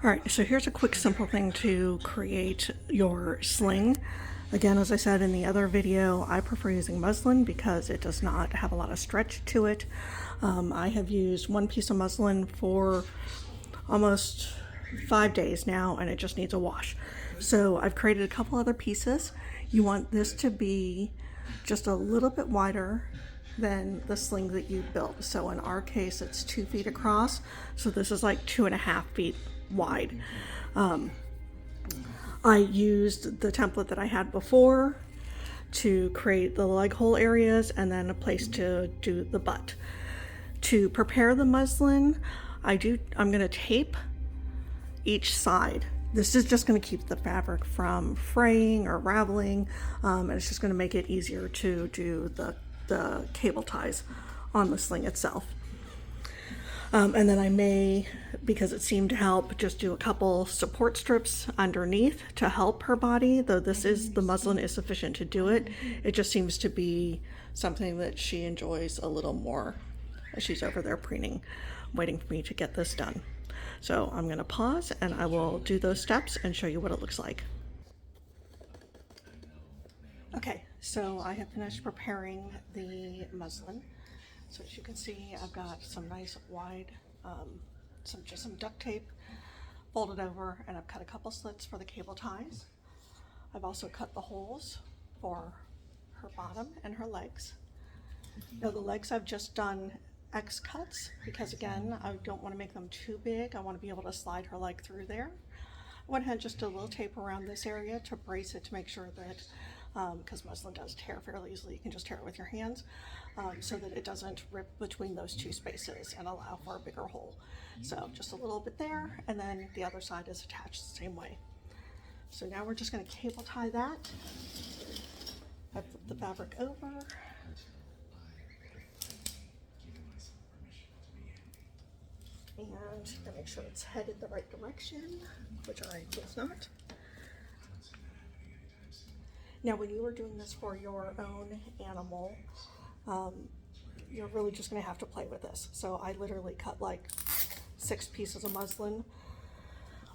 All right, so here's a quick simple thing to create your sling. Again, as I said in the other video, I prefer using muslin because it does not have a lot of stretch to it. I have used one piece of muslin for almost 5 days now, and it just needs a wash. So I've created a couple other pieces. You want this to be just a little bit wider than the sling that you built. So in our case, it's 2 feet across. So this is like 2.5 feet wide. I used the template that I had before to create the leg hole areas and then a place to do the butt. To prepare the muslin, I'm going to tape each side. This is just going to keep the fabric from fraying or raveling, and it's just going to make it easier to do the cable ties on the sling itself. And then I may, because it seemed to help, just do a couple support strips underneath to help her body, though the muslin is sufficient to do it. It just seems to be something that she enjoys a little more as she's over there preening, waiting for me to get this done. So I'm going to pause and I will do those steps and show you what it looks like. Okay, so I have finished preparing the muslin. So as you can see, I've got some nice wide, some duct tape folded over, and I've cut a couple slits for the cable ties. I've also cut the holes for her bottom and her legs. Now the legs I've just done X cuts because again, I don't want to make them too big. I want to be able to slide her leg through there. I went ahead and just did a little tape around this area to brace it to make sure that, because muslin does tear fairly easily, you can just tear it with your hands, so that it doesn't rip between those two spaces and allow for a bigger hole. So just a little bit there, and then the other side is attached the same way. So now we're just going to cable tie that. I flip the fabric over. And make sure it's headed the right direction, which I was not. Now, when you are doing this for your own animal, you're really just going to have to play with this. So I literally cut like 6 pieces of muslin,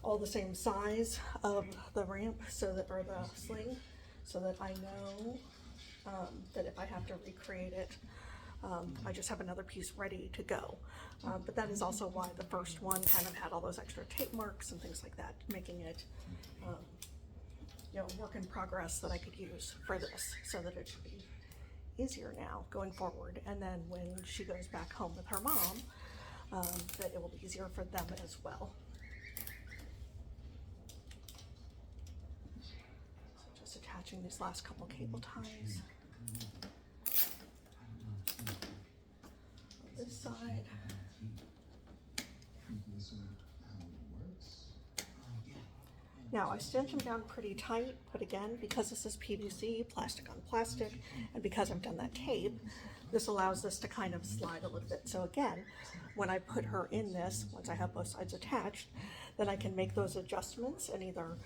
all the same size of the ramp, or the sling, so that I know that if I have to recreate it, I just have another piece ready to go. But that is also why the first one kind of had all those extra tape marks and things like that, making it work in progress that I could use for this, so that it should be easier now going forward. And then when she goes back home with her mom, that it will be easier for them as well. So just attaching these last couple cable ties. This side. Now I stitch them down pretty tight, but again, because this is PVC, plastic on plastic, and because I've done that tape, this allows this to kind of slide a little bit. So again, when I put her in this, once I have both sides attached, then I can make those adjustments and either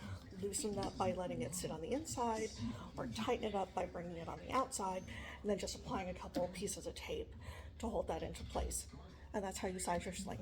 loosen that by letting it sit on the inside or tighten it up by bringing it on the outside, and then just applying a couple pieces of tape to hold that into place. And that's how you size your sling.